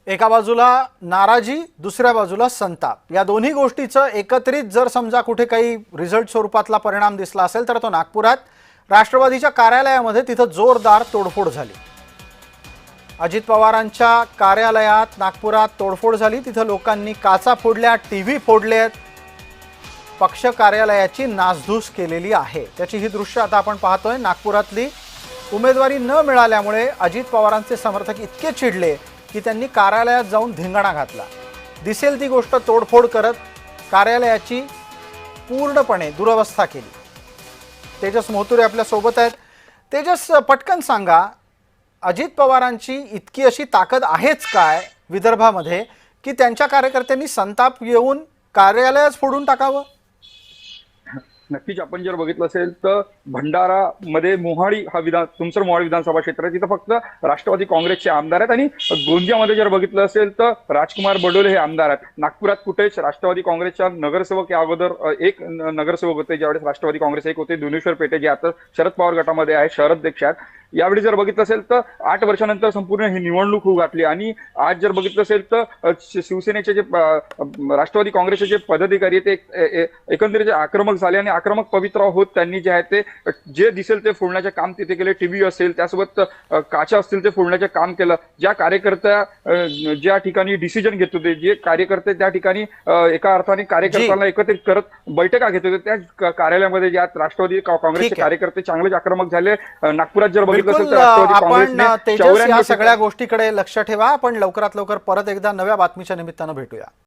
एका बाजूला नाराजी, दुसऱ्या बाजूला संताप, या दोन्ही गोष्टीचं एकत्रित जर समजा कुठे काही रिझल्ट स्वरूपातला परिणाम दिसला असेल तर तो नागपुरात राष्ट्रवादीच्या कार्यालयामध्ये तिथं जोरदार तोडफोड झाली। अजित पवारांच्या कार्यालयात नागपुरात तोडफोड झाली। तिथं लोकांनी काचा फोडल्या, टीव्ही फोडलेत, पक्ष कार्यालयाची नासधूस केलेली आहे। त्याची ही दृश्य आता आपण पाहतोय। नागपुरातली उमेदवारी न मिळाल्यामुळे अजित पवारांचे समर्थक इतके चिडले की त्यांनी कार्यालयात जाऊन धिंगाणा घातला। दिसेल ती गोष्ट तोडफोड करत कार्यालयाची पूर्णपणे दुरवस्था केली। तेजस मोहतुरे आपल्या सोबत आहेत। तेजस, पटकन सांगा, अजित पवारांची इतकी अशी ताकद आहेच काय विदर्भामध्ये की त्यांच्या कार्यकर्त्यांनी संताप येऊन कार्यालयच फोडून टाकावं? नक्कीच आपण जर बघितलं असेल तर भंडारामध्ये मोहाडी हा तुमसर मोहाडी विधानसभा क्षेत्र आहे, तिथं फक्त राष्ट्रवादी काँग्रेसचे आमदार आहेत। आणि गोंदियामध्ये जर बघितलं असेल तर राजकुमार बडोले हे आमदार आहेत। नागपुरात कुठेच राष्ट्रवादी काँग्रेसच्या नगरसेवक या अगोदर एक नगरसेवक होते, ज्यावेळेस राष्ट्रवादी काँग्रेस एक होते, धुनेश्वर पेटे, जे आता शरद पवार गटामध्ये आहे, शहराध्यक्ष आहेत। यावेळी जर बघितलं असेल तर 8 वर्षानंतर संपूर्ण ही निवडणूक होऊ घातली। आणि आज जर बघितलं असेल तर शिवसेनेचे जे राष्ट्रवादी काँग्रेसचे जे पदाधिकारी ते एकंदरीत आक्रमक झाले आणि आक्रमक पवित्रा होत त्यांनी जे आहे ते जे दिसेल ते फोडण्याचे काम तिथे केले। टीव्ही असेल, त्यासोबत काचा असतील ते फोडण्याचे काम केलं। ज्या कार्यकर्त्या ज्या ठिकाणी डिसिजन घेत होते, जे कार्यकर्ते त्या ठिकाणी एका अर्थाने कार्यकर्त्यांना एकत्रित करत बैठका घेत होते, त्या कार्यालयामध्ये ज्यात राष्ट्रवादी काँग्रेसचे कार्यकर्ते चांगलेच आक्रमक झाले। नागपुरात जर बिलकुल आपण तेजस या सगळ्या गोष्टीकडे लक्ष ठेवा। आपण लवकरात लवकर परत एकदा नव्या बातमीच्या निमित्तानं भेटूया।